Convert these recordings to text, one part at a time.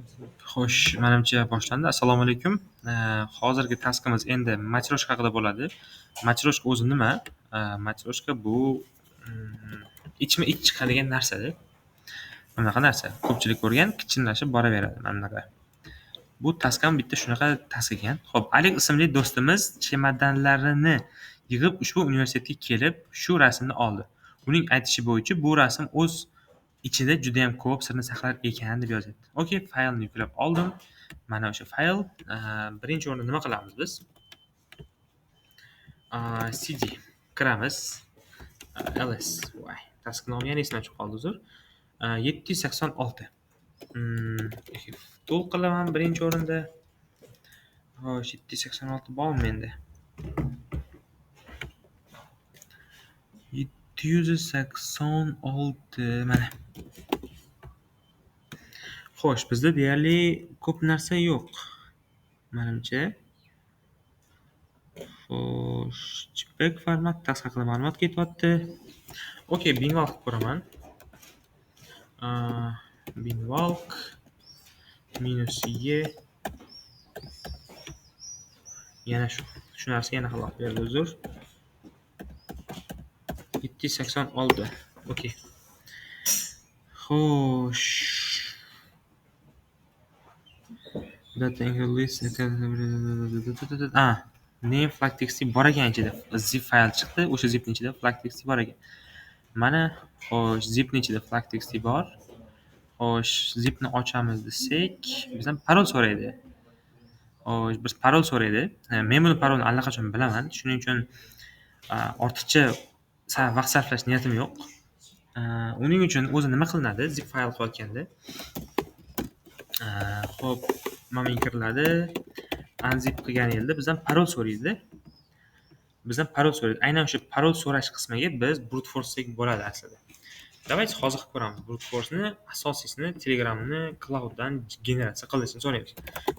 Xo'sh, menimcha boshlandi. Assalomu alaykum. Hozirgi taskimiz endi matryoshka haqida bo'ladi. Matryoshka o'zi nima? Matryoshka bu ichma-ich chiqadigan narsa-da. Bunaqa narsa. Ko'pchilik ko'rgan, kichinlashib boraveradi mana bunaqa. Bu task ham bitta shunaqa task ekan. Xo'p, Alex ismli do'stimiz chemodanlarini yig'ib ushbu universitetga kelib, shu rasmni oldi. Uning aytishi bo'yicha bu rasm o'z ichida juda ham ko'p sirni saqlar ekan deb yozyapti. Okey, faylni yuklab oldim. Mana o'sha fayl. Birinchi o'rinda nima qilamiz biz? cd kiramiz. ls. Voy, task nomi yana esimdan chiqib qoldi, uzr. 786. To'l qilaman birinchi o'rinda. Xo'sh, 786 bormi menda? 786 mana. Xo'sh, bizda deyarli ko'p narsa yo'q. Menimcha. Xo'sh, JPEG format, task haqida ma'lumot ketyapti. Okey, binwalk ko'raman. Binwalk -e yana shu narsa yana xalaq berdi, uzr. 786. Okey. Xo'sh. Data list name flag txt bor ekan ichida. Zip fayl chiqdi. O'sha zipning ichida flag txt bor ekan. Mana, xo'sh, zipning ichida flag txt bor. Xo'sh, zipni ochamiz desak, bizdan parol so'raydi. Xo'sh, biz parol so'raydi. Men buni parolni allaqachon bilaman. Shuning uchun ortiqcha vaqt sarflash niyatim yo'q. Uning uchun o'zi nima qilinadi? Zip fayl qilayotganda. Xo'p, mana kiriladi. Unzip qilgan yerda bizdan parol so'raydi. Aynan o'sha parol so'rash qismiga biz brute force bo'ladi aslida. Давайте hozir qilib ko'ramiz. Brute force'ni asosiysini Telegramni clouddan generatsiya qilishni so'raymiz.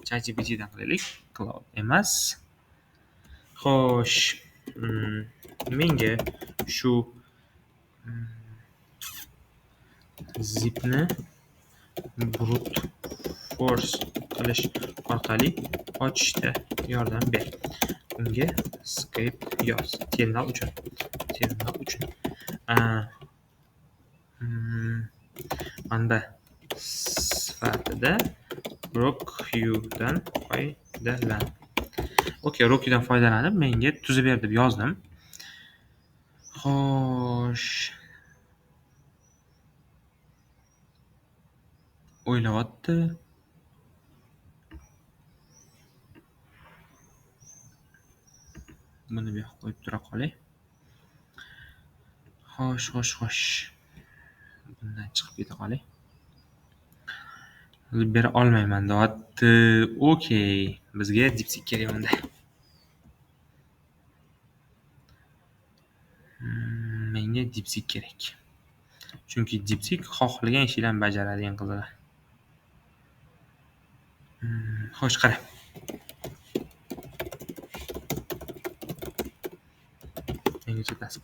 ChatGPTdan qilaylik. Cloud emas. Xo'sh, menga shu zipni brute force qilish orqali ochishda yordam ber. Unga script yoz. Terminal uchun. Manba sifatida RockUdan foydalan. Okey, RockUdan foydalanib menga tuzib ber deb yozdim. Xo'sh. O'ylayapti. Buni bu yoqqa qo'yib tura qolay. Xo'sh. Bundan chiqib keta qolay. Bera olmayman deyapti. Okey, bizga DeepSeek kerak unda. Menga DeepSeek kerak. Chunki DeepSeek xohlagan ishlarni bajaradigan qizlar. Xo'sh, qara. Mengacha task.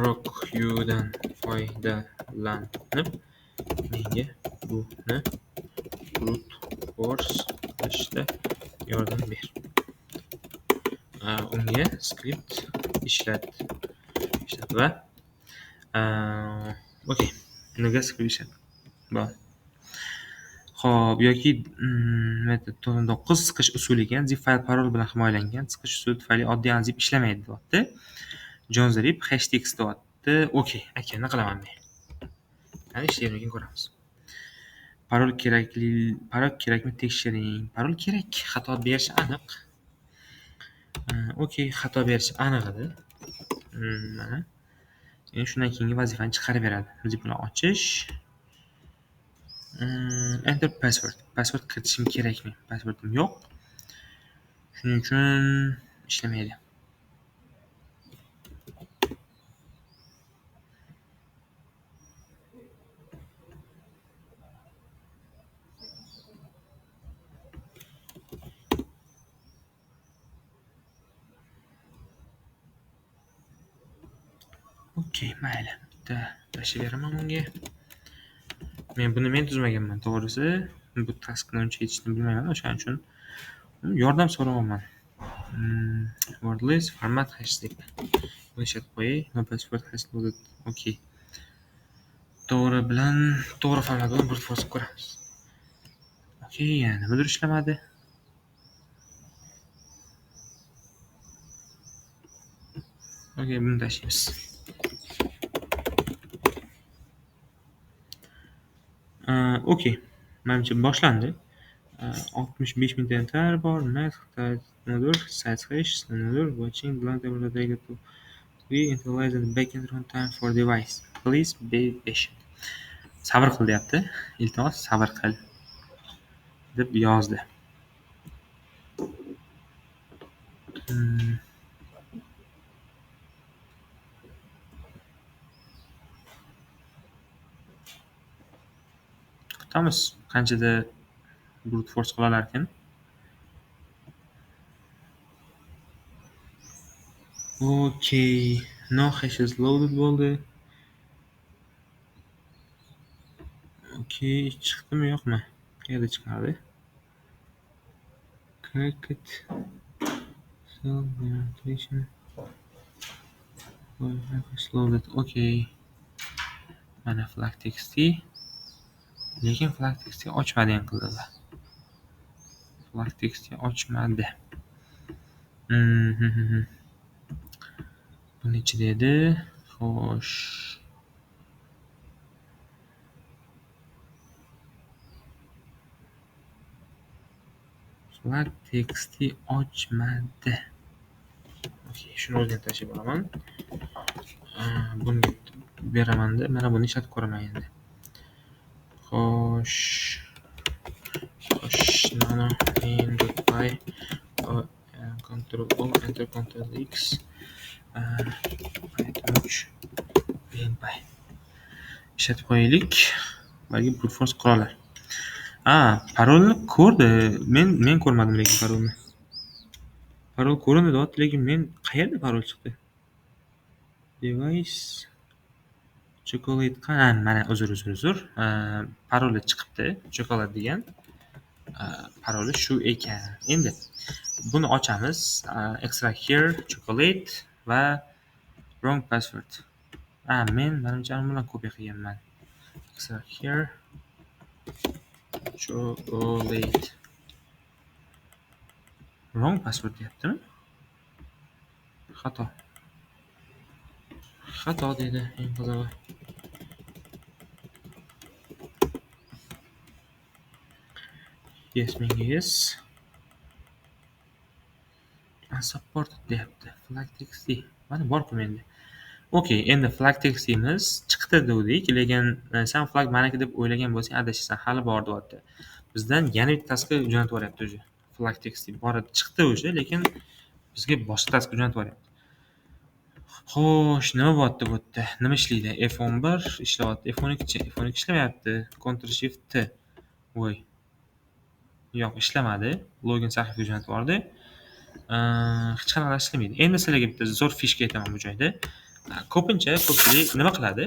RockUdan foydalanib menga buni brute force qilishda yordam ber. Unga script ishlat va okey, unga script ishlat. Bor. Xo'p, yoki metod 9 siqish usuli ekan. Zip fayl parol bilan himoyalangan. Siqish usuli tufayli oddiy unzip ishlamaydi, deyapti. JonZip #txt deyapti. Okey, aka, nima qilaman men? Qani ishlayotgan ko'ramiz. Parol kerakmi tekshiring. Parol kerak. Xato berishi aniq. Okey, xato berishi aniq edi. Mana. Endi shundan keyingi vazifani chiqarib beradi. Zipni ochish. Enter password. Password kiritishim kerakmi? Passwordim yo'q. Shuning uchun ishlamaydi. Okey, mayli. bitta tashlayveraman bunga. Men tuzmaganman to'g'risi. Bu taskni uncha yechishni bilmayman, o'shaning uchun yordam so'rayapman. Wordless format hashtag. Bo'shatib qo'yay. No password has loaded. Okay. To'g'ri format bilan brute force ko'ramiz. Okay, yana nimadir ishlamadi. Okay, buni tashlaymiz. Okay. Menimcha boshlandi. 65 mingta enter bor. Max nimadir, size hash nimadir, watching blank data to we initialize the backend runtime for device. Please be patient. Sabr qil deyapti. Iltimos sabr qil deb yozdi. Kutamiz qanchada brute force qilalar ekan. Okay, no hash is loaded bo'ldi. Okay, chiqdimi yo'qmi? Qayerda chiqadi? Cricket cell notation hash loaded. Okay. Mana flag txt. Lekin flag txt ochmadi qildilar. Flag txt ochmadi. Buni ichida edi. Xo'sh. Flag txt ochmadi. Okay, shuni o'zim tashib olaman. Bunga beraman-da. Mana buni ishlatib ko'raman endi. Xo'sh. Nano main.py control O enter control X main.py ishlatib qo'yaylik. Balki brute force quralar. Parolni ko'rdi. Men ko'rmadim lekin parolni. Parol ko'rindi, lekin men qayerda parol chiqdi? Device chocolate mana uzr. Paroli chiqibdi. Chocolate degan. Paroli shu ekan. Endi buni ochamiz. Extract here chocolate va wrong password. Menimcha bilan kopiya qilganman. Extract here chocolate. Wrong password deyaptimi? Xato dedi eng qizig'i. Yes. Support deyapti. Flag txt. Mana bor-ku menda. Okay, endi flag txtimiz chiqdi dedik, lekin sen flag meniki deb o'ylagan bo'lsang adashasan, hali bor deyapti. Bizdan yana bitta taskga jo'natib yuboryapti o'zi. Flag txt bor chiqdi o'zi, lekin bizga boshqa taskga jo'natib yuboryapti. Xo'sh, nima bo'lyapti bu yerda? Nima ishlaydi? F11 ishlayapti. F12 ishlamayapti. Ctrl Shift T. Voy. Yo'q, ishlamadi. Login sahifaga jo'natib yubordi. Hech qanaqa ishlamaydi. Endi sizlarga bitta zo'r fishka aytaman bu joyda. Ko'pchilik nima qiladi?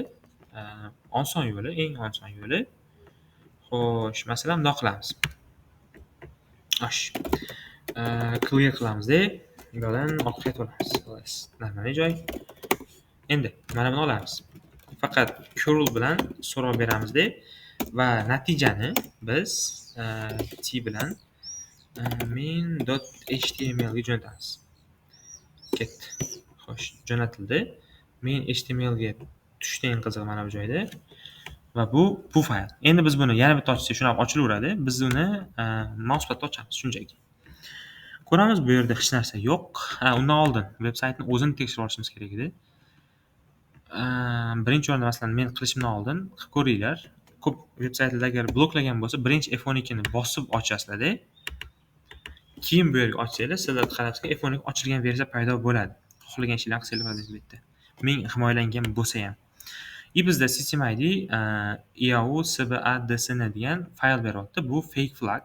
Eng oson yo'li. Xo'sh, masalan, bundoq qilamiz. Clear qilamiz-da. Undan ortga qaytamiz. Normalniy joy. Endi mana buni olamiz. Faqat curl bilan so'rov beramiz-da va natijani biz t bilan main.html ga jo'natamiz. Ketdi. Xo'sh, jo'natildi. Main.html ga tushdi eng qizig'i mana bu joyda. Va bu fayl. Endi biz buni yana bitta ochsak, shuni ham ochilaveradi. Biz uni mousepad ochamiz shunchaki. Ko'ramiz, bu yerda hech narsa yo'q. Undan oldin veb-saytni o'zini tekshirib olishimiz kerak edi. Birinchi o'rinda masalan men qilishimdan oldin qilib ko'ringlar. Ko'p veb-saytlarda agar bloklagan bo'lsa, birinchi F12 ni bosib ochasizlar-da. Keyin bu yerga ochsanglar, sizlar qarabsizki F12 ochilgan versiya paydo bo'ladi. Xohlagan ishlarni qilsanglar bu yerda. Men himoyalangan bo'lsa ham. Bizda system id iau sbadsn degan fayl beryapti. Bu fake flag.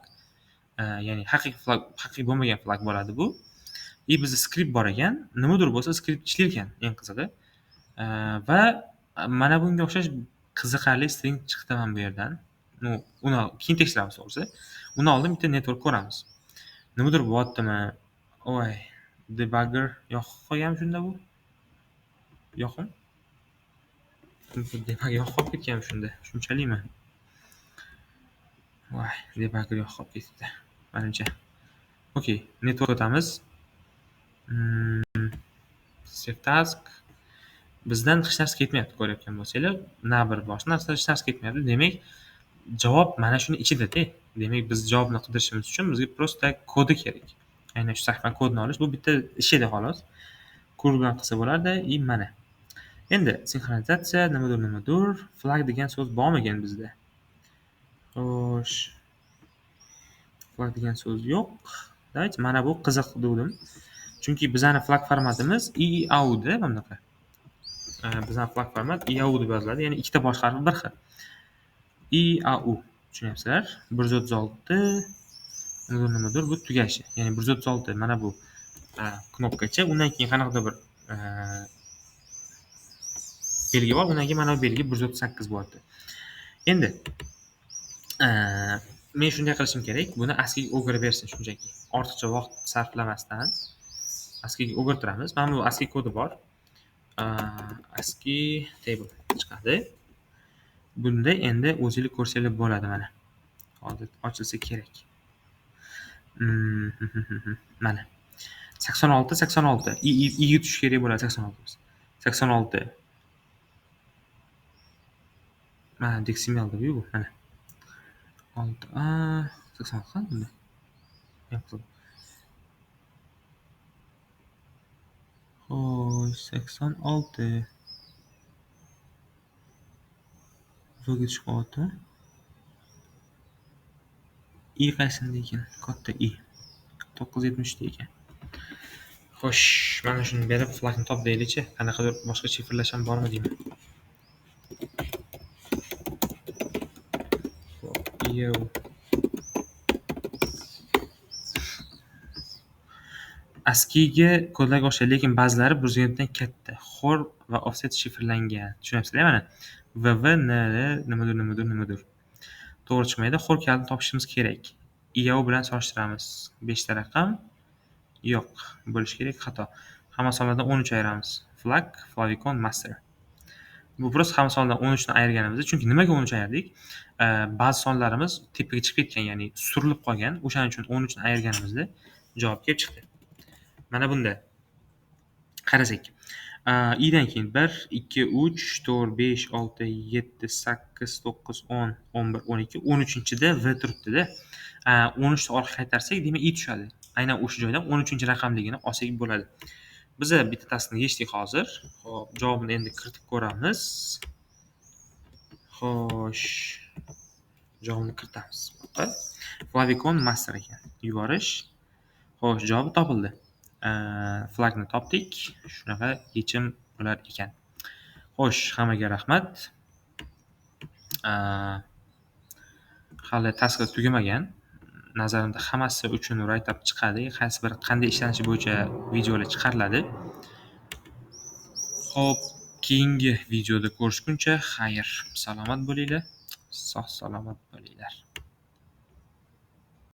Ya'ni haqiqiy bo'lmagan flag bo'ladi bu. Bizda skript bor ekan, nimadir bo'lsa skript ishlar ekan eng qizig'i. Va Mana bunga o'xshash qiziqarli string chiqdi mana bu yerdan. Uni keyin tekshiramiz to'g'risi. Undan oldin bitta network ko'ramiz. Nimadir bo'lyaptimi? Voy, debugger yoqib qolgan shunda bu. Yoqim. Debugger yoqib qolib ketgan shunda. Shunchalikmi? Voy, debugger yoqib qolib ketdi. Menimcha. Okay, network o'tamiz. Save task. Bizdan hech narsa ketmayapti, ko'rayotgan bo'lsanglar. Na bir boshqa narsa hech narsa ketmayapti. Demak, javob mana shuni ichida-da. Demak, biz javobni qidirishimiz uchun bizga prosta kodi kerak. Aynan shu sahifani kodini olish bu bitta ish edi xolos. Kur bilan qilsa bo'lardi. Mana. Endi sinxronizatsiya nimadir flag degan so'z bormagan bizda. Xo'sh. Flag degan so'z yo'q. Давайте mana bu qiziq dedim. Chunki bizning flag formatimiz IAU da mana bunaqa. Bizning flag format IAU deb yoziladi, ya'ni ikkita bosh harfi bir xil. IAU tushunyapsizlar? 136 nimadir bu tugashi. Ya'ni 136 mana bu knopkacha, undan keyin qanaqadir bir belgi bor, undan keyin mana bu belgi 138 bo'lyapti. Endi men shunday qilishim kerak, buni ASCII ga o'girib bersin shunchaki. Ortiqcha vaqt sarflamasdan ASCII ga o'girtiramiz. Mana bu ASCII kodi bor. ASCII table chiqadi. Bunda endi o'zingiz ko'rsanglar bo'ladi mana. Hozir ochilsa kerak. Mana. 86 i tush kerak bo'ladi 86. 86. Mana deksimelda bu mana. 6a 86 qanday? Yo'q. Xo'sh, 86. Vga chiqyapti. I qaysindi ekan? Katta I. 970 ekan. Xo'sh, mana shuni berib flagni top deylik-chi. Qanaqadir boshqa shifrlash ham bormi deyman. Yo. ASCII ga kodlarga o'xshaydi, lekin ba'zilari 127 dan katta, xor va offset shifrlangan. Tushunyapsizlar mana? VV nimadir. To'g'ri chiqmaydi. Xor kalitini topishimiz kerak. IAU bilan solishtiramiz. 5 ta raqam. Yo'q, bo'lish kerak, xato. Hamma sonlardan 13 ayiramiz. Flag, favicon, master. Bu prosta hamma sonlardan 13 ni ayirganimiz. Chunki nimaga 13 ayirdik? Ba'zi sonlarimiz tepaga chiqib ketgan, ya'ni surilib qolgan. O'shaning uchun 13 ni ayirganimizda javob kelib chiqdi. Mana bunda qarasak. I dan keyin 1, 2, 3, 4, 5, 6, 7, 8, 9, 10, 11, 12, 13-da V turibdi-da. 13 ni orqaga qaytarsak, demak I tushadi. Aynan o'sha joydan 13-raqamligini olsak bo'ladi. Biz bitta taskni yechdik hozir. Xo'p, javobini endi kiritib ko'ramiz. Xo'sh. Javobni kiritamiz. Favicon master ekan. Yuborish. Xo'sh, javob topildi. Flagni topdik. Shunaqa yechim bo'lar ekan. Xo'sh, hammaga rahmat. Hali tasklar tugamagan. Nazarimda hammasi uchun write-up chiqadi. Qaysi bir qanday ishlanishi bo'yicha videolar chiqariladi. Xo'p, keyingi videoda ko'rishguncha xayr. Salomat bo'linglar. Sog' salomat bo'linglar.